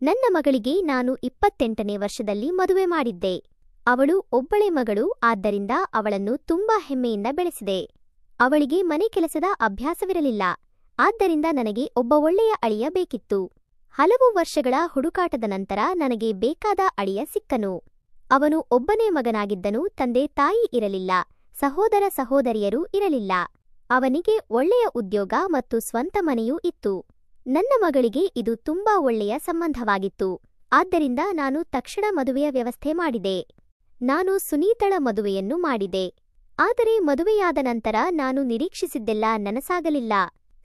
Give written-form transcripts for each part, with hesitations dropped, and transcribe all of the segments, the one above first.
ನನ್ನ ಮಗಳಿಗೆ ನಾನು 28ನೇ ವರ್ಷದಲ್ಲಿ ಮದುವೆ ಮಾಡಿದ್ದೆ. ಅವಳು ಒಬ್ಬಳೇ ಮಗಳು, ಆದ್ದರಿಂದ ಅವಳನ್ನು ತುಂಬಾ ಹೆಮ್ಮೆಯಿಂದ ಬೆಳೆಸಿದೆ. ಅವಳಿಗೆ ಮನೆ ಕೆಲಸದ ಅಭ್ಯಾಸವಿರಲಿಲ್ಲ, ಆದ್ದರಿಂದ ನನಗೆ ಒಬ್ಬ ಒಳ್ಳೆಯ ಅಳಿಯ ಬೇಕಿತ್ತು. ಹಲವು ವರ್ಷಗಳ ಹುಡುಕಾಟದ ನಂತರ ನನಗೆ ಬೇಕಾದ ಅಳಿಯ ಸಿಕ್ಕನು. ಅವನು ಒಬ್ಬನೇ ಮಗನಾಗಿದ್ದನು, ತಂದೆ ತಾಯಿ ಇರಲಿಲ್ಲ, ಸಹೋದರ ಸಹೋದರಿಯರೂ ಇರಲಿಲ್ಲ. ಅವನಿಗೆ ಒಳ್ಳೆಯ ಉದ್ಯೋಗ ಮತ್ತು ಸ್ವಂತ ಮನೆಯೂ ಇತ್ತು. ನನ್ನ ಮಗಳಿಗೆ ಇದು ತುಂಬಾ ಒಳ್ಳೆಯ ಸಂಬಂಧವಾಗಿತ್ತು, ಆದ್ದರಿಂದ ನಾನು ತಕ್ಷಣ ಮದುವೆಯ ವ್ಯವಸ್ಥೆ ಮಾಡಿದೆ. ನಾನು ಸುನೀತಳ ಮದುವೆಯನ್ನು ಮಾಡಿದೆ. ಆದರೆ ಮದುವೆಯಾದ ನಂತರ ನಾನು ನಿರೀಕ್ಷಿಸಿದ್ದೆಲ್ಲ ನನಸಾಗಲಿಲ್ಲ.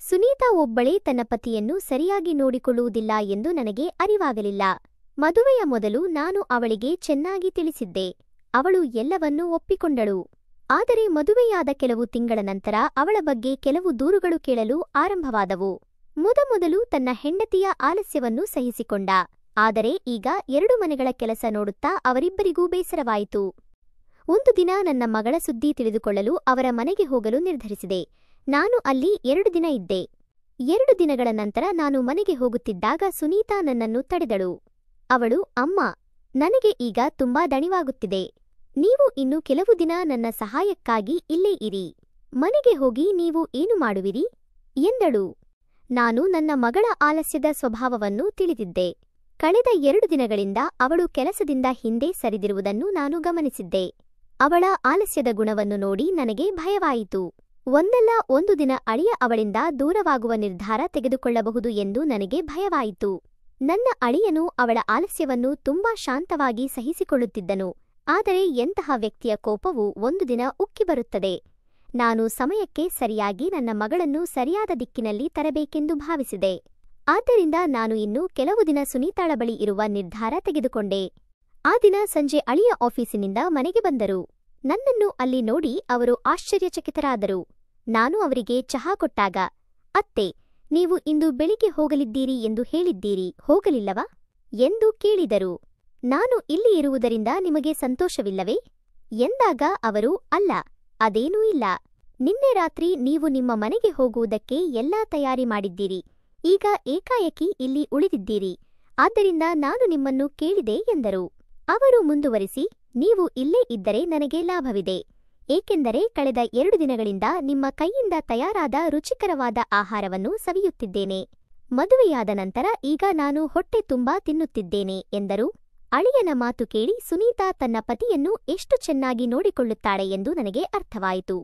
ಸುನೀತಾ ಒಬ್ಬಳೇ ತನ್ನ ಪತಿಯನ್ನು ಸರಿಯಾಗಿ ನೋಡಿಕೊಳ್ಳುವುದಿಲ್ಲ ಎಂದು ನನಗೆ ಅರಿವಾಗಲಿಲ್ಲ. ಮದುವೆಯ ಮೊದಲು ನಾನು ಅವಳಿಗೆ ಚೆನ್ನಾಗಿ ತಿಳಿಸಿದ್ದೆ. ಅವಳು ಎಲ್ಲವನ್ನೂ ಒಪ್ಪಿಕೊಂಡಳು. ಆದರೆ ಮದುವೆಯಾದ ಕೆಲವು ತಿಂಗಳ ನಂತರ ಅವಳ ಬಗ್ಗೆ ಕೆಲವು ದೂರುಗಳು ಕೇಳಲು ಆರಂಭವಾದವು. ಮೊದಮೊದಲು ತನ್ನ ಹೆಂಡತಿಯ ಆಲಸ್ಯವನ್ನು ಸಹಿಸಿಕೊಂಡ, ಆದರೆ ಈಗ 2 ಮನೆಗಳ ಕೆಲಸ ನೋಡುತ್ತಾ ಅವರಿಬ್ಬರಿಗೂ ಬೇಸರವಾಯಿತು. ಒಂದು ದಿನ ನನ್ನ ಮಗಳ ಸುದ್ದಿ ತಿಳಿದುಕೊಳ್ಳಲು ಅವರ ಮನೆಗೆ ಹೋಗಲು ನಿರ್ಧರಿಸಿದೆ. ನಾನು ಅಲ್ಲಿ 2 ದಿನ ಇದ್ದೆ. 2 ದಿನಗಳ ನಂತರ ನಾನು ಮನೆಗೆ ಹೋಗುತ್ತಿದ್ದಾಗ ಸುನೀತಾ ನನ್ನನ್ನು ತಡೆದಳು. ಅವಳು, ಅಮ್ಮ, ನನಗೆ ಈಗ ತುಂಬಾ ದಣಿವಾಗುತ್ತಿದೆ. ನೀವು ಇನ್ನು ಕೆಲವು ದಿನ ನನ್ನ ಸಹಾಯಕ್ಕಾಗಿ ಇಲ್ಲೇ ಇರಿ. ಮನೆಗೆ ಹೋಗಿ ನೀವು ಏನು ಮಾಡುವಿರಿ ಎಂದಳು. ನಾನು ನನ್ನ ಮಗಳ ಆಲಸ್ಯದ ಸ್ವಭಾವವನ್ನು ತಿಳಿದಿದ್ದೆ. ಕಳೆದ 2 ದಿನಗಳಿಂದ ಅವಳು ಕೆಲಸದಿಂದ ಹಿಂದೆ ಸರಿದಿರುವುದನ್ನು ನಾನು ಗಮನಿಸಿದ್ದೆ. ಅವಳ ಆಲಸ್ಯದ ಗುಣವನ್ನು ನೋಡಿ ನನಗೆ ಭಯವಾಯಿತು. ಒಂದಲ್ಲ ಒಂದು ದಿನ ಅಳಿಯ ಅವಳಿಂದ ದೂರವಾಗುವ ನಿರ್ಧಾರ ತೆಗೆದುಕೊಳ್ಳಬಹುದು ಎಂದು ನನಗೆ ಭಯವಾಯಿತು. ನನ್ನ ಅಳಿಯನು ಅವಳ ಆಲಸ್ಯವನ್ನು ತುಂಬಾ ಶಾಂತವಾಗಿ ಸಹಿಸಿಕೊಳ್ಳುತ್ತಿದ್ದನು, ಆದರೆ ಎಂತಹ ವ್ಯಕ್ತಿಯ ಕೋಪವು ಒಂದು ದಿನ ಉಕ್ಕಿ ಬರುತ್ತದೆ. ನಾನು ಸಮಯಕ್ಕೆ ಸರಿಯಾಗಿ ನನ್ನ ಮಗಳನ್ನು ಸರಿಯಾದ ದಿಕ್ಕಿನಲ್ಲಿ ತರಬೇಕೆಂದು ಭಾವಿಸಿದೆ. ಆದ್ದರಿಂದ ನಾನು ಇನ್ನು ಕೆಲವು ದಿನ ಸುನೀತಾಳ ಬಳಿ ಇರುವ ನಿರ್ಧಾರ ತೆಗೆದುಕೊಂಡೆ. ಆ ದಿನ ಸಂಜೆ ಅಳಿಯ ಆಫೀಸಿನಿಂದ ಮನೆಗೆ ಬಂದರು. ನನ್ನನ್ನು ಅಲ್ಲಿ ನೋಡಿ ಅವರು ಆಶ್ಚರ್ಯಚಕಿತರಾದರು. ನಾನು ಅವರಿಗೆ ಚಹಾ ಕೊಟ್ಟಾಗ, ಅತ್ತೆ, ನೀವು ಇಂದು ಬೆಳಿಗ್ಗೆ ಹೋಗಲಿದ್ದೀರಿ ಎಂದು ಹೇಳಿದ್ದೀರಿ, ಹೋಗಲಿಲ್ಲವಾ ಎಂದು ಕೇಳಿದರು. ನಾನು ಇಲ್ಲಿ ಇರುವುದರಿಂದ ನಿಮಗೆ ಸಂತೋಷವಿಲ್ಲವೇ ಎಂದಾಗ ಅವರು, ಅಲ್ಲ, ಅದೇನೂ ಇಲ್ಲ. ನಿನ್ನೆ ರಾತ್ರಿ ನೀವು ನಿಮ್ಮ ಮನೆಗೆ ಹೋಗುವುದಕ್ಕೆ ಎಲ್ಲಾ ತಯಾರಿ ಮಾಡಿದ್ದೀರಿ. ಈಗ ಏಕಾಏಕಿ ಇಲ್ಲಿ ಉಳಿದಿದ್ದೀರಿ, ಆದ್ದರಿಂದ ನಾನು ನಿಮ್ಮನ್ನು ಕೇಳಿದೆ ಎಂದರು. ಅವರು ಮುಂದುವರಿಸಿ, ನೀವು ಇಲ್ಲೇ ಇದ್ದರೆ ನನಗೆ ಲಾಭವಿದೆ, ಏಕೆಂದರೆ ಕಳೆದ 2 ದಿನಗಳಿಂದ ನಿಮ್ಮ ಕೈಯಿಂದ ತಯಾರಾದ ರುಚಿಕರವಾದ ಆಹಾರವನ್ನು ಸವಿಯುತ್ತಿದ್ದೇನೆ. ಮದುವೆಯಾದ ನಂತರ ಈಗ ನಾನು ಹೊಟ್ಟೆ ತುಂಬಾ ತಿನ್ನುತ್ತಿದ್ದೇನೆ ಎಂದರು. ಅಳಿಯನ ಮಾತು ಕೇಳಿ ಸುನೀತಾ ತನ್ನ ಪತಿಯನ್ನು ಎಷ್ಟು ಚೆನ್ನಾಗಿ ನೋಡಿಕೊಳ್ಳುತ್ತಾಳೆ ಎಂದು ನನಗೆ ಅರ್ಥವಾಯಿತು.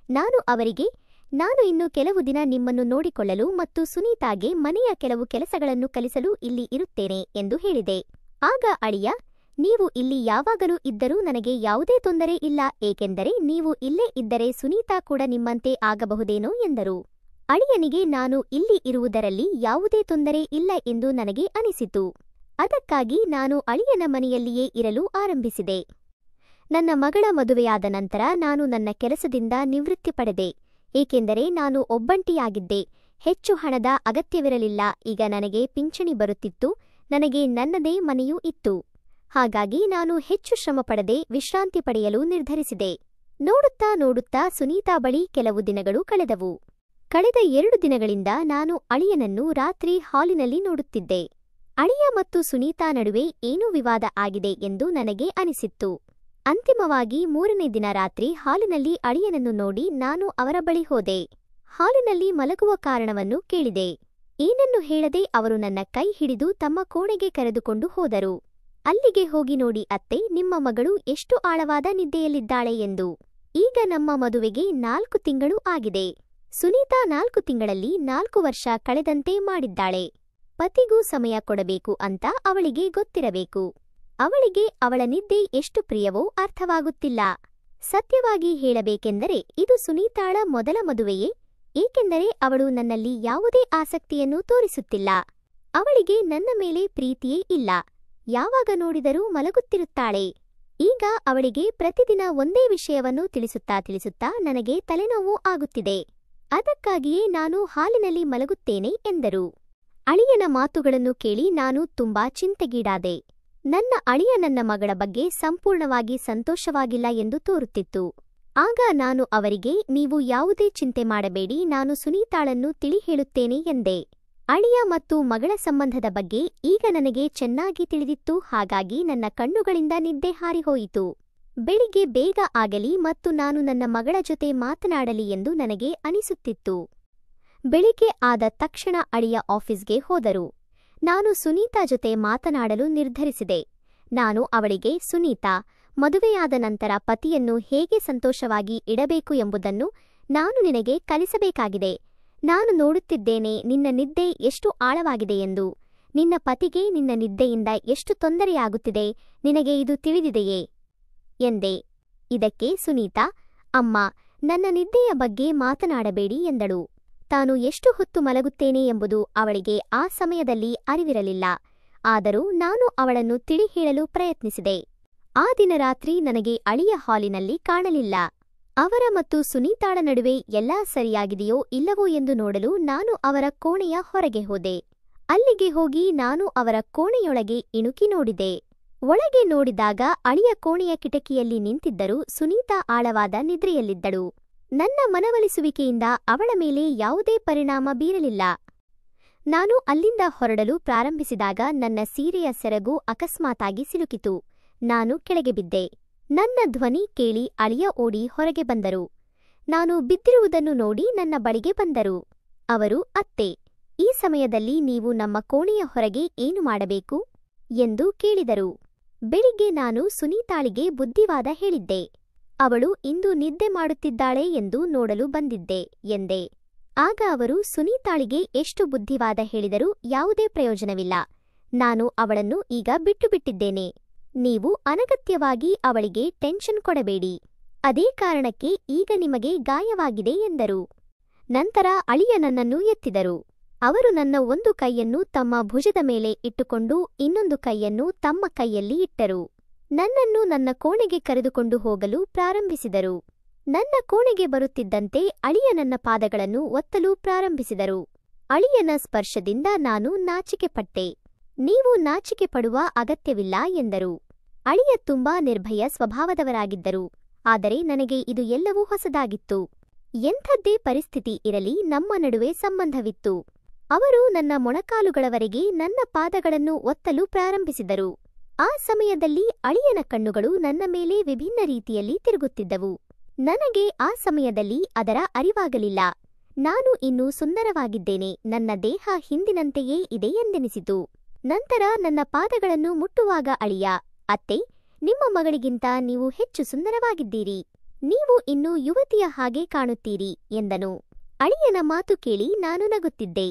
ನಾನು ಅವರಿಗೆ, ನಾನು ಇನ್ನು ಕೆಲವು ದಿನ ನಿಮ್ಮನ್ನು ನೋಡಿಕೊಳ್ಳಲು ಮತ್ತು ಸುನೀತಾಗೆ ಮನೆಯ ಕೆಲವು ಕೆಲಸಗಳನ್ನು ಕಲಿಸಲು ಇಲ್ಲಿ ಇರುತ್ತೇನೆ ಎಂದು ಹೇಳಿದೆ. ಆಗ ಅಳಿಯ, ನೀವು ಇಲ್ಲಿ ಯಾವಾಗಲೂ ಇದ್ದರೂ ನನಗೆ ಯಾವುದೇ ತೊಂದರೆ ಇಲ್ಲ, ಏಕೆಂದರೆ ನೀವು ಇಲ್ಲೇ ಇದ್ದರೆ ಸುನೀತಾ ಕೂಡ ನಿಮ್ಮಂತೆ ಆಗಬಹುದೇನೋ ಎಂದರು. ಅಳಿಯನಿಗೆ ನಾನು ಇಲ್ಲಿ ಇರುವುದರಲ್ಲಿ ಯಾವುದೇ ತೊಂದರೆ ಇಲ್ಲ ಎಂದು ನನಗೆ ಅನಿಸಿತು. ಅದಕ್ಕಾಗಿ ನಾನು ಅಳಿಯನ ಮನೆಯಲ್ಲಿಯೇ ಇರಲು ಆರಂಭಿಸಿದೆ. ನನ್ನ ಮಗಳ ಮದುವೆಯಾದ ನಂತರ ನಾನು ನನ್ನ ಕೆಲಸದಿಂದ ನಿವೃತ್ತಿ ಪಡೆದೆ, ಏಕೆಂದರೆ ನಾನು ಒಬ್ಬಂಟಿಯಾಗಿದ್ದೆ. ಹೆಚ್ಚು ಹಣದ ಅಗತ್ಯವಿರಲಿಲ್ಲ. ಈಗ ನನಗೆ ಪಿಂಚಣಿ ಬರುತ್ತಿತ್ತು, ನನಗೆ ನನ್ನದೇ ಮನೆಯೂ ಇತ್ತು. ಹಾಗಾಗಿ ನಾನು ಹೆಚ್ಚು ಶ್ರಮ ಪಡದೆ ವಿಶ್ರಾಂತಿ ಪಡೆಯಲು ನಿರ್ಧರಿಸಿದೆ. ನೋಡುತ್ತಾ ನೋಡುತ್ತಾ ಸುನೀತಾ ಬಳಿ ಕೆಲವು ದಿನಗಳು ಕಳೆದವು. ಕಳೆದ 2 ದಿನಗಳಿಂದ ನಾನು ಅಳಿಯನನ್ನು ರಾತ್ರಿ ಹಾಲಿನಲ್ಲಿ ನೋಡುತ್ತಿದ್ದೆ. ಅಳಿಯ ಮತ್ತು ಸುನೀತಾ ನಡುವೆ ಏನೋ ವಿವಾದ ಆಗಿದೆ ಎಂದು ನನಗೆ ಅನಿಸಿತ್ತು. ಅಂತಿಮವಾಗಿ 3ನೇ ದಿನ ರಾತ್ರಿ ಹಾಲಿನಲ್ಲಿ ಅಳಿಯನನ್ನು ನೋಡಿ ನಾನು ಅವರ ಬಳಿ ಹೋದೆ. ಹಾಲಿನಲ್ಲಿ ಮಲಗುವ ಕಾರಣವನ್ನು ಕೇಳಿದೆ. ಏನನ್ನು ಹೇಳದೆ ಅವರು ನನ್ನ ಕೈ ಹಿಡಿದು ತಮ್ಮ ಕೋಣೆಗೆ ಕರೆದುಕೊಂಡು ಹೋದರು. ಅಲ್ಲಿಗೆ ಹೋಗಿ ನೋಡಿ ಅತ್ತೆ, ನಿಮ್ಮ ಮಗಳು ಎಷ್ಟು ಆಳವಾದ ನಿದ್ದೆಯಲ್ಲಿದ್ದಾಳೆ ಎಂದು. ಈಗ ನಮ್ಮ ಮದುವೆಗೆ 4 ತಿಂಗಳು ಆಗಿದೆ. ಸುನೀತಾ 4 ತಿಂಗಳಲ್ಲಿ 4 ವರ್ಷ ಕಳೆದಂತೆ ಮಾಡಿದ್ದಾಳೆ. ಪತಿಗೂ ಸಮಯ ಕೊಡಬೇಕು ಅಂತ ಅವಳಿಗೆ ಗೊತ್ತಿರಬೇಕು. ಅವಳಿಗೆ ಅವಳ ನಿದ್ದೆ ಎಷ್ಟು ಪ್ರಿಯವೋ ಅರ್ಥವಾಗುತ್ತಿಲ್ಲ. ಸತ್ಯವಾಗಿ ಹೇಳಬೇಕೆಂದರೆ ಇದು ಸುನೀತಾಳ ಮೊದಲ ಮದುವೆಯೇ, ಏಕೆಂದರೆ ಅವಳು ನನ್ನಲ್ಲಿ ಯಾವುದೇ ಆಸಕ್ತಿಯನ್ನು ತೋರಿಸುತ್ತಿಲ್ಲ. ಅವಳಿಗೆ ನನ್ನ ಮೇಲೆ ಪ್ರೀತಿಯೇ ಇಲ್ಲ. ಯಾವಾಗ ನೋಡಿದರೂ ಮಲಗುತ್ತಿರುತ್ತಾಳೆ. ಈಗ ಅವಳಿಗೆ ಪ್ರತಿದಿನ ಒಂದೇ ವಿಷಯವನ್ನು ತಿಳಿಸುತ್ತಾ ನನಗೆ ತಲೆನೋವು ಆಗುತ್ತಿದೆ. ಅದಕ್ಕಾಗಿಯೇ ನಾನು ಹಾಲಿನಲ್ಲಿ ಮಲಗುತ್ತೇನೆ ಎಂದರು. ಅಳಿಯನ ಮಾತುಗಳನ್ನು ಕೇಳಿ ನಾನು ತುಂಬಾ ಚಿಂತೆಗೀಡಾದೆ. ನನ್ನ ಅಳಿಯ ನನ್ನ ಮಗಳ ಬಗ್ಗೆ ಸಂಪೂರ್ಣವಾಗಿ ಸಂತೋಷವಾಗಿಲ್ಲ ಎಂದು ತೋರುತ್ತಿತ್ತು. ಆಗ ನಾನು ಅವರಿಗೆ, ನೀವು ಯಾವುದೇ ಚಿಂತೆ ಮಾಡಬೇಡಿ, ನಾನು ಸುನೀತಾಳನ್ನು ತಿಳಿ ಹೇಳುತ್ತೇನೆ ಎಂದೆ. ಅಳಿಯ ಮತ್ತು ಮಗಳ ಸಂಬಂಧದ ಬಗ್ಗೆ ಈಗ ನನಗೆ ಚೆನ್ನಾಗಿ ತಿಳಿದಿತ್ತು. ಹಾಗಾಗಿ ನನ್ನ ಕಣ್ಣುಗಳಿಂದ ನಿದ್ದೆ ಹಾರಿಹೋಯಿತು. ಬೆಳಿಗ್ಗೆ ಬೇಗ ಆಗಲಿ ಮತ್ತು ನಾನು ನನ್ನ ಮಗಳ ಜೊತೆ ಮಾತನಾಡಲಿ ಎಂದು ನನಗೆ ಅನಿಸುತ್ತಿತ್ತು. ಬೆಳಿಗ್ಗೆ ಆದ ತಕ್ಷಣ ಅಳಿಯ ಆಫೀಸ್ಗೆ ಹೋದರು. ನಾನು ಸುನೀತಾ ಜೊತೆ ಮಾತನಾಡಲು ನಿರ್ಧರಿಸಿದೆ. ನಾನು ಅವಳಿಗೆ, ಸುನೀತಾ, ಮದುವೆಯಾದ ನಂತರ ಪತಿಯನ್ನು ಹೇಗೆ ಸಂತೋಷವಾಗಿ ಇಡಬೇಕು ಎಂಬುದನ್ನು ನಾನು ನಿನಗೆ ಕಲಿಸಬೇಕಾಗಿದೆ. ನಾನು ನೋಡುತ್ತಿದ್ದೇನೆ ನಿನ್ನ ನಿದ್ದೆ ಎಷ್ಟು ಆಳವಾಗಿದೆ ಎಂದು. ನಿನ್ನ ಪತಿಗೆ ನಿನ್ನ ನಿದ್ದೆಯಿಂದ ಎಷ್ಟು ತೊಂದರೆಯಾಗುತ್ತಿದೆ, ನಿನಗೆ ಇದು ತಿಳಿದಿದೆಯೇ ಎಂದೆ. ಇದಕ್ಕೆ ಸುನೀತಾ, ಅಮ್ಮ, ನನ್ನ ನಿದ್ದೆಯ ಬಗ್ಗೆ ಮಾತನಾಡಬೇಡಿ ಎಂದಳು. ತಾನು ಎಷ್ಟು ಹೊತ್ತು ಮಲಗುತ್ತೇನೆ ಎಂಬುದು ಅವಳಿಗೆ ಆ ಸಮಯದಲ್ಲಿ ಅರಿವಿರಲಿಲ್ಲ. ಆದರೂ ನಾನು ಅವಳನ್ನು ತಿಳಿ ಹೇಳಲು ಪ್ರಯತ್ನಿಸಿದೆ. ಆ ದಿನ ರಾತ್ರಿ ನನಗೆ ಅಳಿಯ ಹಾಲಿನಲ್ಲಿ ಕಾಣಲಿಲ್ಲ. ಅವರ ಮತ್ತು ಸುನೀತಾಳ ನಡುವೆ ಎಲ್ಲಾ ಸರಿಯಾಗಿದೆಯೋ ಇಲ್ಲವೋ ಎಂದು ನೋಡಲು ನಾನು ಅವರ ಕೋಣೆಯ ಹೊರಗೆ ಹೋದೆ. ಅಲ್ಲಿಗೆ ಹೋಗಿ ನಾನು ಅವರ ಕೋಣೆಯೊಳಗೆ ಇಣುಕಿ ನೋಡಿದೆ. ಒಳಗೆ ನೋಡಿದಾಗ ಅಳಿಯ ಕೋಣೆಯ ಕಿಟಕಿಯಲ್ಲಿ ನಿಂತಿದ್ದರೂ ಸುನೀತಾ ಆಳವಾದ ನಿದ್ರೆಯಲ್ಲಿದ್ದಳು. ನನ್ನ ಮನವೊಲಿಸುವಿಕೆಯಿಂದ ಅವಳ ಮೇಲೆ ಯಾವುದೇ ಪರಿಣಾಮ ಬೀರಲಿಲ್ಲ. ನಾನು ಅಲ್ಲಿಂದ ಹೊರಡಲು ಪ್ರಾರಂಭಿಸಿದಾಗ ನನ್ನ ಸೀರೆಯ ಸೆರಗು ಅಕಸ್ಮಾತಾಗಿ ಸಿಲುಕಿತು. ನಾನು ಕೆಳಗೆ ಬಿದ್ದೆ. ನನ್ನ ಧ್ವನಿ ಕೇಳಿ ಅಳಿಯ ಓಡಿ ಹೊರಗೆ ಬಂದರು. ನಾನು ಬಿದ್ದಿರುವುದನ್ನು ನೋಡಿ ನನ್ನ ಬಳಿಗೆ ಬಂದರು. ಅವರು, ಅತ್ತೆ, ಈ ಸಮಯದಲ್ಲಿ ನೀವು ನಮ್ಮ ಕೋಣೆಯ ಹೊರಗೆ ಏನು ಮಾಡಬೇಕು ಎಂದು ಕೇಳಿದರು. ಬೆಳಿಗ್ಗೆ ನಾನು ಸುನೀತಾಳಿಗೆ ಬುದ್ಧಿವಾದ ಹೇಳಿದ್ದೆ. ಅವಳು ಇಂದು ನಿದ್ದೆ ಮಾಡುತ್ತಿದ್ದಾಳೆ ಎಂದು ನೋಡಲು ಬಂದಿದ್ದೆ ಎಂದೆ. ಆಗ ಅವರು, ಸುನೀತಾಳಿಗೆ ಎಷ್ಟು ಬುದ್ಧಿವಾದ ಹೇಳಿದರೂ ಯಾವುದೇ ಪ್ರಯೋಜನವಿಲ್ಲ. ನಾನು ಅವಳನ್ನು ಈಗ ಬಿಟ್ಟುಬಿಟ್ಟಿದ್ದೇನೆ. ನೀವು ಅನಗತ್ಯವಾಗಿ ಅವಳಿಗೆ ಟೆನ್ಷನ್ ಕೊಡಬೇಡಿ. ಅದೇ ಕಾರಣಕ್ಕೆ ಈಗ ನಿಮಗೆ ಗಾಯವಾಗಿದೆ ಎಂದರು. ನಂತರ ಅಳಿಯ ನನ್ನನ್ನು ಎತ್ತಿದರು. ಅವರು ನನ್ನ ಒಂದು ಕೈಯನ್ನು ತಮ್ಮ ಭುಜದ ಮೇಲೆ ಇಟ್ಟುಕೊಂಡು ಇನ್ನೊಂದು ಕೈಯನ್ನು ತಮ್ಮ ಕೈಯಲ್ಲಿ ಇಟ್ಟರು. ನನ್ನನ್ನು ನನ್ನ ಕೋಣೆಗೆ ಕರೆದುಕೊಂಡು ಹೋಗಲು ಪ್ರಾರಂಭಿಸಿದರು. ನನ್ನ ಕೋಣೆಗೆ ಬರುತ್ತಿದ್ದಂತೆ ಅಳಿಯ ನನ್ನ ಪಾದಗಳನ್ನು ಒತ್ತಲು ಪ್ರಾರಂಭಿಸಿದರು. ಅಳಿಯನ ಸ್ಪರ್ಶದಿಂದ ನಾನು ನಾಚಿಕೆಪಟ್ಟೆ. ನೀವು ನಾಚಿಕೆ ಪಡುವ ಅಗತ್ಯವಿಲ್ಲ ಎಂದರು. ಅಳಿಯ ತುಂಬಾ ನಿರ್ಭಯ ಸ್ವಭಾವದವರಾಗಿದ್ದರು. ಆದರೆ ನನಗೆ ಇದು ಎಲ್ಲವೂ ಹೊಸದಾಗಿತ್ತು. ಎಂಥದ್ದೇ ಪರಿಸ್ಥಿತಿ ಇರಲಿ, ನಮ್ಮ ನಡುವೆ ಸಂಬಂಧವಿತ್ತು. ಅವರು ನನ್ನ ಮೊಣಕಾಲುಗಳವರೆಗೆ ನನ್ನ ಪಾದಗಳನ್ನು ಒತ್ತಲು ಪ್ರಾರಂಭಿಸಿದರು. ಆ ಸಮಯದಲ್ಲಿ ಅಳಿಯನ ಕಣ್ಣುಗಳು ನನ್ನ ಮೇಲೆ ವಿಭಿನ್ನ ರೀತಿಯಲ್ಲಿ ತಿರುಗುತ್ತಿದ್ದವು. ನನಗೆ ಆ ಸಮಯದಲ್ಲಿ ಅದರ ಅರಿವಾಗಲಿಲ್ಲ. ನಾನು ಇನ್ನೂ ಸುಂದರವಾಗಿದ್ದೇನೆ, ನನ್ನ ದೇಹ ಹಿಂದಿನಂತೆಯೇ ಇದೆ ಎಂದೆನಿಸಿತು. ನಂತರ ನನ್ನ ಪಾದಗಳನ್ನು ಮುಟ್ಟುವಾಗ ಅಳಿಯ, ಅತ್ತೆ, ನಿಮ್ಮ ಮಗಳಿಗಿಂತ ನೀವು ಹೆಚ್ಚು ಸುಂದರವಾಗಿದ್ದೀರಿ. ನೀವು ಇನ್ನೂ ಯುವತಿಯ ಹಾಗೆ ಕಾಣುತ್ತೀರಿ ಎಂದನು. ಅಳಿಯನ ಮಾತು ಕೇಳಿ ನಾನು ನಗುತ್ತಿದ್ದೆ.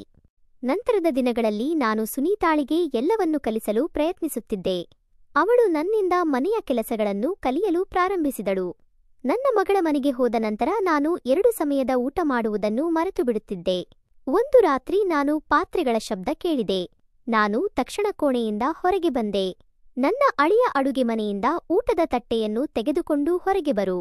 ನಂತರದ ದಿನಗಳಲ್ಲಿ ನಾನು ಸುನೀತಾಳಿಗೆ ಎಲ್ಲವನ್ನೂ ಕಲಿಸಲು ಪ್ರಯತ್ನಿಸುತ್ತಿದ್ದೆ. ಅವಳು ನನ್ನಿಂದ ಮನೆಯ ಕೆಲಸಗಳನ್ನು ಕಲಿಯಲು ಪ್ರಾರಂಭಿಸಿದಳು. ನನ್ನ ಮಗಳ ಮನೆಗೆ ಹೋದ ನಂತರ ನಾನು 2 ಸಮಯದ ಊಟ ಮಾಡುವುದನ್ನು ಮರೆತು ಬಿಡುತ್ತಿದ್ದೆ. ಒಂದು ರಾತ್ರಿ ನಾನು ಪಾತ್ರೆಗಳ ಶಬ್ದ ಕೇಳಿದೆ. ನಾನು ತಕ್ಷಣ ಕೋಣೆಯಿಂದ ಹೊರಗೆ ಬಂದೆ. ನನ್ನ ಅಳಿಯ ಅಡುಗೆ ಮನೆಯಿಂದ ಊಟದ ತಟ್ಟೆಯನ್ನು ತೆಗೆದುಕೊಂಡು ಹೊರಗೆ ಬರು.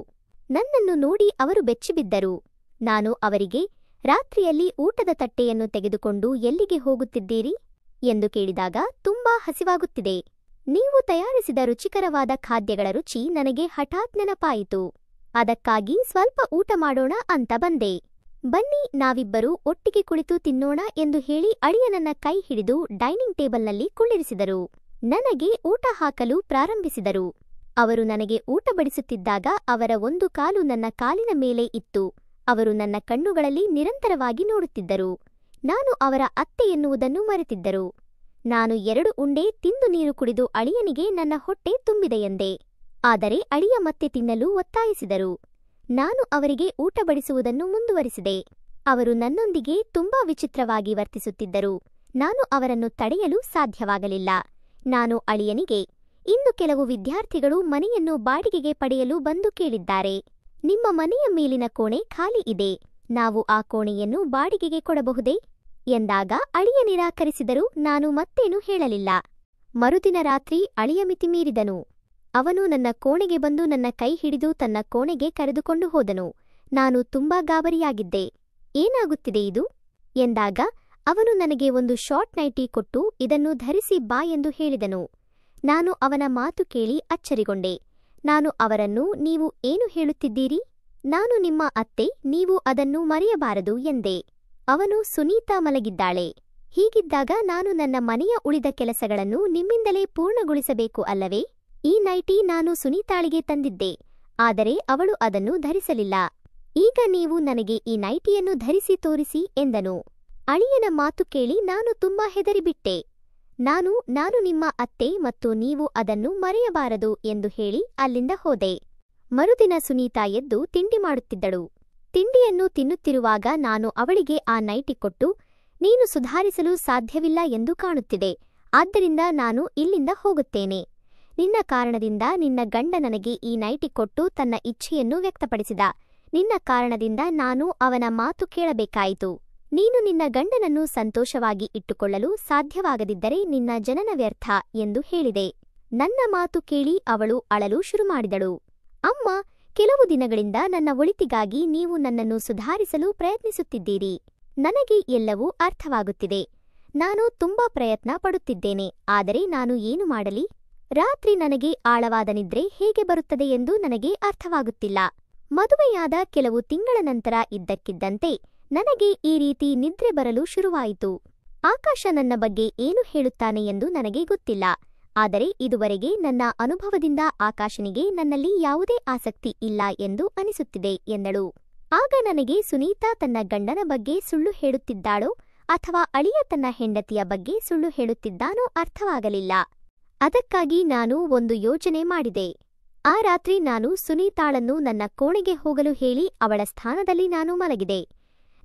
ನನ್ನನ್ನು ನೋಡಿ ಅವರು ಬೆಚ್ಚಿಬಿದ್ದರು. ನಾನು ಅವರಿಗೆ, ರಾತ್ರಿಯಲ್ಲಿ ಊಟದ ತಟ್ಟೆಯನ್ನು ತೆಗೆದುಕೊಂಡು ಎಲ್ಲಿಗೆ ಹೋಗುತ್ತಿದ್ದೀರಿ ಎಂದು ಕೇಳಿದಾಗ, ತುಂಬಾ ಹಸಿವಾಗುತ್ತಿದೆ. ನೀವು ತಯಾರಿಸಿದ ರುಚಿಕರವಾದ ಖಾದ್ಯಗಳ ರುಚಿ ನನಗೆ ಹಠಾತ್ ನೆನಪಾಯಿತು. ಅದಕ್ಕಾಗಿ ಸ್ವಲ್ಪ ಊಟ ಮಾಡೋಣ ಅಂತ ಬಂದೆ. ಬನ್ನಿ, ನಾವಿಬ್ಬರೂ ಒಟ್ಟಿಗೆ ಕುಳಿತು ತಿನ್ನೋಣ ಎಂದು ಹೇಳಿ ಅಳಿಯ ನನ್ನ ಕೈ ಹಿಡಿದು ಡೈನಿಂಗ್ ಟೇಬಲ್ನಲ್ಲಿ ಕುಳ್ಳಿರಿಸಿದರು. ನನಗೆ ಊಟ ಹಾಕಲು ಪ್ರಾರಂಭಿಸಿದರು. ಅವರು ನನಗೆ ಊಟ ಬಡಿಸುತ್ತಿದ್ದಾಗ ಅವರ ಒಂದು ಕಾಲು ನನ್ನ ಕಾಲಿನ ಮೇಲೆ ಇತ್ತು. ಅವರು ನನ್ನ ಕಣ್ಣುಗಳಲ್ಲಿ ನಿರಂತರವಾಗಿ ನೋಡುತ್ತಿದ್ದರು. ನಾನು ಅವರ ಅತ್ತೆ ಎನ್ನುವುದನ್ನು ಮರೆತಿದ್ದರು. ನಾನು 2 ಉಂಡೆ ತಿಂದು ನೀರು ಕುಡಿದು ಅಳಿಯನಿಗೆ ನನ್ನ ಹೊಟ್ಟೆ ತುಂಬಿದೆ ಎಂದೆ. ಆದರೆ ಅಳಿಯ ಮತ್ತೆ ತಿನ್ನಲು ಒತ್ತಾಯಿಸಿದರು. ನಾನು ಅವರಿಗೆ ಊಟ ಬಡಿಸುವುದನ್ನು ಮುಂದುವರಿಸಿದೆ. ಅವರು ನನ್ನೊಂದಿಗೆ ತುಂಬಾ ವಿಚಿತ್ರವಾಗಿ ವರ್ತಿಸುತ್ತಿದ್ದರು. ನಾನು ಅವರನ್ನು ತಡೆಯಲು ಸಾಧ್ಯವಾಗಲಿಲ್ಲ. ನಾನು ಅಳಿಯನಿಗೆ, ಇನ್ನು ಕೆಲವು ವಿದ್ಯಾರ್ಥಿಗಳು ಮನೆಯನ್ನು ಬಾಡಿಗೆಗೆ ಪಡೆಯಲು ಬಂದು ಕೇಳಿದ್ದಾರೆ. ನಿಮ್ಮ ಮನೆಯ ಮೇಲಿನ ಕೋಣೆ ಖಾಲಿ ಇದೆ. ನಾವು ಆ ಕೋಣೆಯನ್ನು ಬಾಡಿಗೆಗೆ ಕೊಡಬಹುದೇ ಎಂದಾಗ ಅಳಿಯ ನಿರಾಕರಿಸಿದರು. ನಾನು ಮತ್ತೇನು ಹೇಳಲಿಲ್ಲ. ಮರುದಿನ ರಾತ್ರಿ ಅಳಿಯ ಮಿತಿ ಮೀರಿದನು. ಅವನು ನನ್ನ ಕೋಣೆಗೆ ಬಂದು ನನ್ನ ಕೈ ಹಿಡಿದು ತನ್ನ ಕೋಣೆಗೆ ಕರೆದುಕೊಂಡು ಹೋದನು. ನಾನು ತುಂಬಾ ಗಾಬರಿಯಾಗಿದ್ದೆ. ಏನಾಗುತ್ತಿದೆ ಇದು ಎಂದಾಗ ಅವನು ನನಗೆ ಒಂದು ಶಾರ್ಟ್ ನೈಟಿ ಕೊಟ್ಟು, ಇದನ್ನು ಧರಿಸಿ ಬಾ ಎಂದು ಹೇಳಿದನು. ನಾನು ಅವನ ಮಾತು ಕೇಳಿ ಅಚ್ಚರಿಗೊಂಡೆ. ನಾನು ಅವರನ್ನು, ನೀವು ಏನು ಹೇಳುತ್ತಿದ್ದೀರಿ? ನಾನು ನಿಮ್ಮ ಅತ್ತೆ, ನೀವು ಅದನ್ನು ಮರೆಯಬಾರದು ಎಂದೆ. ಅವನು, ಸುನೀತಾ ಮಲಗಿದ್ದಾಳೆ. ಹೀಗಿದ್ದಾಗ ನಾನು ನನ್ನ ಮನೆಯ ಉಳಿದ ಕೆಲಸಗಳನ್ನು ನಿಮ್ಮಿಂದಲೇ ಪೂರ್ಣಗೊಳಿಸಬೇಕು ಅಲ್ಲವೇ? ಈ ನೈಟಿ ನಾನು ಸುನೀತಾಳಿಗೆ ತಂದಿದ್ದೆ, ಆದರೆ ಅವಳು ಅದನ್ನು ಧರಿಸಲಿಲ್ಲ. ಈಗ ನೀವು ನನಗೆ ಈ ನೈಟಿಯನ್ನು ಧರಿಸಿ ತೋರಿಸಿ ಎಂದನು. ಅಳಿಯನ ಮಾತು ಕೇಳಿ ನಾನು ತುಂಬಾ ಹೆದರಿಬಿಟ್ಟೆ. ನಾನು ನಿಮ್ಮ ಅತ್ತೆ ಮತ್ತು ನೀವು ಅದನ್ನು ಮರೆಯಬಾರದು ಎಂದು ಹೇಳಿ ಅಲ್ಲಿಂದ ಹೋದೆ. ಮರುದಿನ ಸುನೀತಾ ಎದ್ದು ತಿಂಡಿ ಮಾಡುತ್ತಿದ್ದಳು. ತಿಂಡಿಯನ್ನು ತಿನ್ನುತ್ತಿರುವಾಗ ನಾನು ಅವಳಿಗೆ ಆ ನೈಟಿ ಕೊಟ್ಟು, ನೀನು ಸುಧಾರಿಸಲು ಸಾಧ್ಯವಿಲ್ಲ ಎಂದು ಕಾಣುತ್ತಿದೆ, ಆದ್ದರಿಂದ ನಾನು ಇಲ್ಲಿಂದ ಹೋಗುತ್ತೇನೆ. ನಿನ್ನ ಕಾರಣದಿಂದ ನಿನ್ನ ಗಂಡ ನನಗೆ ಈ ನೈಟಿ ಕೊಟ್ಟು ತನ್ನ ಇಚ್ಛೆಯನ್ನು ವ್ಯಕ್ತಪಡಿಸಿದ. ನಿನ್ನ ಕಾರಣದಿಂದ ನಾನು ಅವನ ಮಾತು ಕೇಳಬೇಕಾಯಿತು. ನೀನು ನಿನ್ನ ಗಂಡನನ್ನು ಸಂತೋಷವಾಗಿ ಇಟ್ಟುಕೊಳ್ಳಲು ಸಾಧ್ಯವಾಗದಿದ್ದರೆ ನಿನ್ನ ಜನನ ವ್ಯರ್ಥ ಎಂದು ಹೇಳಿದೆ. ನನ್ನ ಮಾತು ಕೇಳಿ ಅವಳು ಅಳಲು ಶುರುಮಾಡಿದಳು. ಅಮ್ಮ, ಕೆಲವು ದಿನಗಳಿಂದ ನನ್ನ ಒಳಿತಿಗಾಗಿ ನೀವು ನನ್ನನ್ನು ಸುಧಾರಿಸಲು ಪ್ರಯತ್ನಿಸುತ್ತಿದ್ದೀರಿ. ನನಗೆ ಎಲ್ಲವೂ ಅರ್ಥವಾಗುತ್ತಿದೆ. ನಾನು ತುಂಬಾ ಪ್ರಯತ್ನ ಪಡುತ್ತಿದ್ದೇನೆ, ಆದರೆ ನಾನು ಏನು ಮಾಡಲಿ? ರಾತ್ರಿ ನನಗೆ ಆಳವಾದ ನಿದ್ರೆ ಹೇಗೆ ಬರುತ್ತದೆ ಎಂದು ನನಗೆ ಅರ್ಥವಾಗುತ್ತಿಲ್ಲ. ಮದುವೆಯಾದ ಕೆಲವು ತಿಂಗಳ ನಂತರ ಇದ್ದಕ್ಕಿದ್ದಂತೆ ನನಗೆ ಈ ರೀತಿ ನಿದ್ರೆ ಬರಲು ಶುರುವಾಯಿತು. ಆಕಾಶ ನನ್ನ ಬಗ್ಗೆ ಏನು ಹೇಳುತ್ತಾನೆ ಎಂದು ನನಗೆ ಗೊತ್ತಿಲ್ಲ, ಆದರೆ ಇದುವರೆಗೆ ನನ್ನ ಅನುಭವದಿಂದ ಆಕಾಶನಿಗೆ ನನ್ನಲ್ಲಿ ಯಾವುದೇ ಆಸಕ್ತಿ ಇಲ್ಲ ಎಂದು ಅನಿಸುತ್ತಿದೆ ಎಂದಳು. ಆಗ ನನಗೆ ಸುನೀತಾ ತನ್ನ ಗಂಡನ ಬಗ್ಗೆ ಸುಳ್ಳು ಹೇಳುತ್ತಿದ್ದಾಳೋ ಅಥವಾ ಅಳಿಯ ತನ್ನ ಹೆಂಡತಿಯ ಬಗ್ಗೆ ಸುಳ್ಳು ಹೇಳುತ್ತಿದ್ದಾನೋ ಅರ್ಥವಾಗಲಿಲ್ಲ. ಅದಕ್ಕಾಗಿ ನಾನು ಒಂದು ಯೋಚನೆ ಮಾಡಿದೆ. ಆ ರಾತ್ರಿ ನಾನು ಸುನೀತಾಳನ್ನು ನನ್ನ ಕೋಣೆಗೆ ಹೋಗಲು ಹೇಳಿ ಅವಳ ಸ್ಥಾನದಲ್ಲಿ ನಾನು ಮಲಗಿದೆ.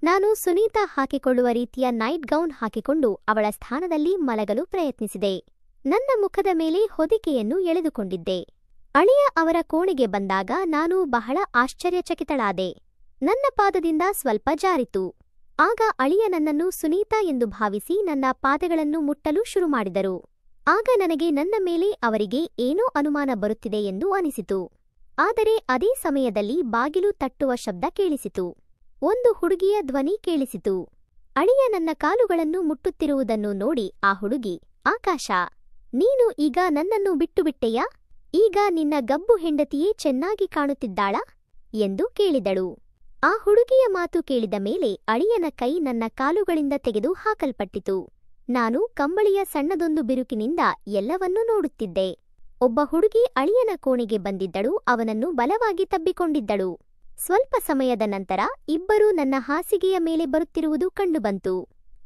ನಾನು ಸುನೀತಾ ಹಾಕಿಕೊಳ್ಳುವ ರೀತಿಯ ನೈಟ್ ಗೌನ್ ಹಾಕಿಕೊಂಡು ಅವಳ ಸ್ಥಾನದಲ್ಲಿ ಮಲಗಲು ಪ್ರಯತ್ನಿಸಿದೆ. ನನ್ನ ಮುಖದ ಮೇಲೆ ಹೊದಿಕೆಯನ್ನು ಎಳೆದುಕೊಂಡಿದ್ದೆ. ಅಳಿಯ ಅವರ ಕೋಣೆಗೆ ಬಂದಾಗ ನಾನು ಬಹಳ ಆಶ್ಚರ್ಯಚಕಿತಳಾದೆ. ನನ್ನ ಪಾದದಿಂದ ಸ್ವಲ್ಪ ಜಾರಿತು. ಆಗ ಅಳಿಯ ನನ್ನನ್ನು ಸುನೀತಾ ಎಂದು ಭಾವಿಸಿ ನನ್ನ ಪಾದಗಳನ್ನು ಮುಟ್ಟಲು ಶುರುಮಾಡಿದರು. ಆಗ ನನಗೆ ನನ್ನ ಮೇಲೆ ಅವರಿಗೆ ಏನೋ ಅನುಮಾನ ಬರುತ್ತಿದೆ ಎಂದು ಅನಿಸಿತು. ಆದರೆ ಅದೇ ಸಮಯದಲ್ಲಿ ಬಾಗಿಲು ತಟ್ಟುವ ಶಬ್ದ ಕೇಳಿಸಿತು. ಒಂದು ಹುಡುಗಿಯ ಧ್ವನಿ ಕೇಳಿಸಿತು. ಅಳಿಯ ನನ್ನ ಕಾಲುಗಳನ್ನು ಮುಟ್ಟುತ್ತಿರುವುದನ್ನು ನೋಡಿ ಆ ಹುಡುಗಿ, ಆಕಾಶ, ನೀನು ಈಗ ನನ್ನನ್ನು ಬಿಟ್ಟುಬಿಟ್ಟೆಯಾ? ಈಗ ನಿನ್ನ ಗಬ್ಬು ಹೆಂಡತಿಯೇ ಚೆನ್ನಾಗಿ ಕಾಣುತ್ತಿದ್ದಾಳಾ ಎಂದು ಕೇಳಿದಳು. ಆ ಹುಡುಗಿಯ ಮಾತು ಕೇಳಿದ ಮೇಲೆ ಅಳಿಯನ ಕೈ ನನ್ನ ಕಾಲುಗಳಿಂದ ತೆಗೆದು ಹಾಕಲ್ಪಟ್ಟಿತು. ನಾನು ಕಂಬಳಿಯ ಸಣ್ಣದೊಂದು ಬಿರುಕಿನಿಂದ ಎಲ್ಲವನ್ನೂ ನೋಡುತ್ತಿದ್ದೆ. ಒಬ್ಬ ಹುಡುಗಿ ಅಳಿಯನ ಕೋಣೆಗೆ ಬಂದಿದ್ದಳು. ಅವನನ್ನು ಬಲವಾಗಿ ತಬ್ಬಿಕೊಂಡಿದ್ದಳು. ಸ್ವಲ್ಪ ಸಮಯದ ನಂತರ ಇಬ್ಬರೂ ನನ್ನ ಹಾಸಿಗೆಯ ಮೇಲೆ ಬರುತ್ತಿರುವುದು ಕಂಡುಬಂತು.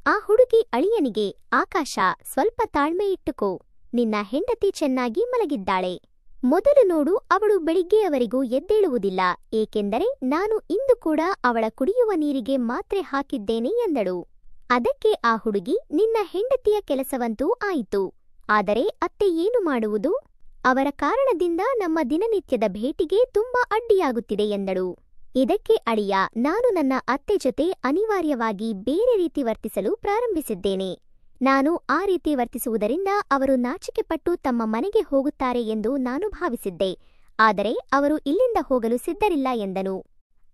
ಆ ಹುಡುಗಿ ಅಳಿಯನಿಗೆ, ಆಕಾಶ, ಸ್ವಲ್ಪ ತಾಳ್ಮೆ ಇಟ್ಟುಕೋ, ನಿನ್ನ ಹೆಂಡತಿ ಚೆನ್ನಾಗಿ ಮಲಗಿದ್ದಾಳೆ. ಮೊದಲು ನೋಡು, ಅವಳು ಬೆಳಿಗ್ಗೆಯವರೆಗೂ ಎದ್ದೇಳುವುದಿಲ್ಲ, ಏಕೆಂದರೆ ನಾನು ಇಂದು ಕೂಡ ಅವಳ ಕುಡಿಯುವ ನೀರಿಗೆ ಮಾತ್ರೆ ಹಾಕಿದ್ದೇನೆ ಎಂದಳು. ಅದಕ್ಕೆ ಆ ಹುಡುಗಿ, ನಿನ್ನ ಹೆಂಡತಿಯ ಕೆಲಸವಂತೂ ಆಯಿತು, ಆದರೆ ಅತ್ತೆ ಏನು ಮಾಡುವುದು? ಅವರ ಕಾರಣದಿಂದ ನಮ್ಮ ದಿನನಿತ್ಯದ ಭೇಟಿಗೆ ತುಂಬಾ ಅಡ್ಡಿಯಾಗುತ್ತಿದೆ ಎಂದಳು. ಇದಕ್ಕೆ ಅಳಿಯ, ನಾನು ನನ್ನ ಅತ್ತೆ ಜೊತೆ ಅನಿವಾರ್ಯವಾಗಿ ಬೇರೆ ರೀತಿ ವರ್ತಿಸಲು ಪ್ರಾರಂಭಿಸಿದ್ದೇನೆ. ನಾನು ಆ ರೀತಿ ವರ್ತಿಸುವುದರಿಂದ ಅವರು ನಾಚಿಕೆಪಟ್ಟು ತಮ್ಮ ಮನೆಗೆ ಹೋಗುತ್ತಾರೆ ಎಂದು ನಾನು ಭಾವಿಸಿದ್ದೆ, ಆದರೆ ಅವರು ಇಲ್ಲಿಂದ ಹೋಗಲು ಸಿದ್ಧರಿಲ್ಲ ಎಂದನು.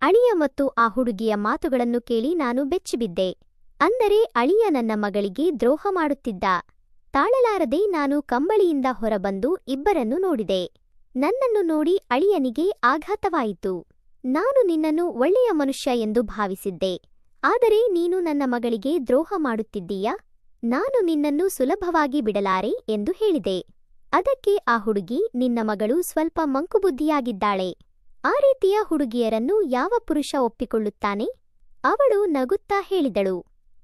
ಅಳಿಯ ಮತ್ತು ಆ ಹುಡುಗಿಯ ಮಾತುಗಳನ್ನು ಕೇಳಿ ನಾನು ಬೆಚ್ಚಿಬಿದ್ದೆ. ಅಂದರೆ ಅಳಿಯ ನನ್ನ ಮಗಳಿಗೆ ದ್ರೋಹ ಮಾಡುತ್ತಿದ್ದ. ತಾಳಲಾರದೆ ನಾನು ಕಂಬಳಿಯಿಂದ ಹೊರಬಂದು ಇಬ್ಬರನ್ನು ನೋಡಿದೆ. ನನ್ನನ್ನು ನೋಡಿ ಅಳಿಯನಿಗೆ ಆಘಾತವಾಯಿತು. ನಾನು ನಿನ್ನನ್ನು ಒಳ್ಳೆಯ ಮನುಷ್ಯ ಎಂದು ಭಾವಿಸಿದ್ದೆ, ಆದರೆ ನೀನು ನನ್ನ ಮಗಳಿಗೆ ದ್ರೋಹ ಮಾಡುತ್ತಿದ್ದೀಯಾ? ನಾನು ನಿನ್ನನ್ನು ಸುಲಭವಾಗಿ ಬಿಡಲಾರೆ ಎಂದು ಹೇಳಿದೆ. ಅದಕ್ಕೆ ಆ ಹುಡುಗಿ, ನಿನ್ನ ಮಗಳು ಸ್ವಲ್ಪ ಮಂಕುಬುದ್ಧಿಯಾಗಿದ್ದಾಳೆ. ಆ ರೀತಿಯ ಹುಡುಗಿಯರನ್ನು ಯಾವ ಪುರುಷ ಒಪ್ಪಿಕೊಳ್ಳುತ್ತಾನೆ? ಅವಳು ನಗುತ್ತಾ ಹೇಳಿದಳು,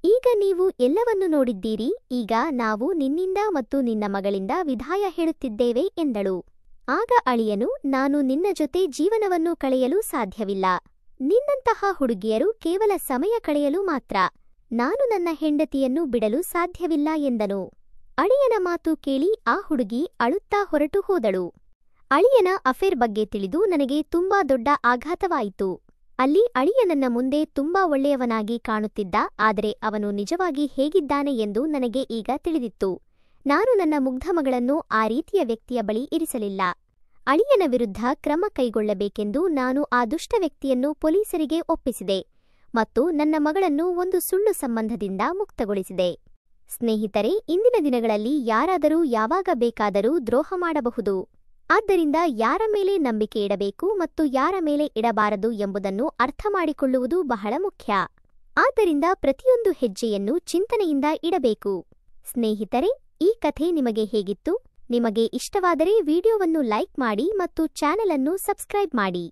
ಈಗ ನೀವು ಎಲ್ಲವನ್ನೂ ನೋಡಿದ್ದೀರಿ, ಈಗ ನಾವು ನಿನ್ನಿಂದ ಮತ್ತು ನಿನ್ನ ಮಗಳಿಂದ ವಿದಾಯ ಹೇಳುತ್ತಿದ್ದೇವೆ ಎಂದಳು. ಆಗ ಅಳಿಯನು, ನಾನು ನಿನ್ನ ಜೊತೆ ಜೀವನವನ್ನು ಕಳೆಯಲು ಸಾಧ್ಯವಿಲ್ಲ. ನಿನ್ನಂತಹ ಹುಡುಗಿಯರು ಕೇವಲ ಸಮಯ ಕಳೆಯಲು ಮಾತ್ರ. ನಾನು ನನ್ನ ಹೆಂಡತಿಯನ್ನು ಬಿಡಲು ಸಾಧ್ಯವಿಲ್ಲ ಎಂದನು. ಅಳಿಯನ ಮಾತು ಕೇಳಿ ಆ ಹುಡುಗಿ ಅಳುತ್ತಾ ಹೊರಟು ಹೋದಳು. ಅಳಿಯನ ಅಫೇರ್ ಬಗ್ಗೆ ತಿಳಿದು ನನಗೆ ತುಂಬಾ ದೊಡ್ಡ ಆಘಾತವಾಯಿತು. ಅಲ್ಲಿ ಅಳಿಯ ನನ್ನ ಮುಂದೆ ತುಂಬಾ ಒಳ್ಳೆಯವನಾಗಿ ಕಾಣುತ್ತಿದ್ದ, ಆದರೆ ಅವನು ನಿಜವಾಗಿ ಹೇಗಿದ್ದಾನೆ ಎಂದು ನನಗೆ ಈಗ ತಿಳಿದಿತ್ತು. ನಾನು ನನ್ನ ಮುಗ್ಧ ಮಗಳನ್ನು ಆ ರೀತಿಯ ವ್ಯಕ್ತಿಯ ಬಳಿ ಇರಿಸಲಿಲ್ಲ. ಅಳಿಯನ ವಿರುದ್ಧ ಕ್ರಮ ಕೈಗೊಳ್ಳಬೇಕೆಂದು ನಾನು ಆ ದುಷ್ಟ ವ್ಯಕ್ತಿಯನ್ನು ಪೊಲೀಸರಿಗೆ ಒಪ್ಪಿಸಿದೆ ಮತ್ತು ನನ್ನ ಮಗಳನ್ನು ಒಂದು ಸುಳ್ಳು ಸಂಬಂಧದಿಂದ ಮುಕ್ತಗೊಳಿಸಿದೆ. ಸ್ನೇಹಿತರೆ, ಇಂದಿನ ದಿನಗಳಲ್ಲಿ ಯಾರಾದರೂ ಯಾವಾಗ ಬೇಕಾದರೂ ದ್ರೋಹ ಮಾಡಬಹುದು. ಆದ್ದರಿಂದ ಯಾರ ಮೇಲೆ ನಂಬಿಕೆ ಇಡಬೇಕು ಮತ್ತು ಯಾರ ಮೇಲೆ ಇಡಬಾರದು ಎಂಬುದನ್ನು ಅರ್ಥಮಾಡಿಕೊಳ್ಳುವುದು ಬಹಳ ಮುಖ್ಯ. ಆದ್ದರಿಂದ ಪ್ರತಿಯೊಂದು ಹೆಜ್ಜೆಯನ್ನು ಚಿಂತನೆಯಿಂದ ಇಡಬೇಕು. ಸ್ನೇಹಿತರೆ, ಈ ಕಥೆ ನಿಮಗೆ ಹೇಗಿತ್ತು? ನಿಮಗೆ ಇಷ್ಟವಾದರೆ ವಿಡಿಯೋವನ್ನು ಲೈಕ್ ಮಾಡಿ ಮತ್ತು ಚಾನೆಲ್ ಅನ್ನು ಸಬ್ಸ್ಕ್ರೈಬ್ ಮಾಡಿ.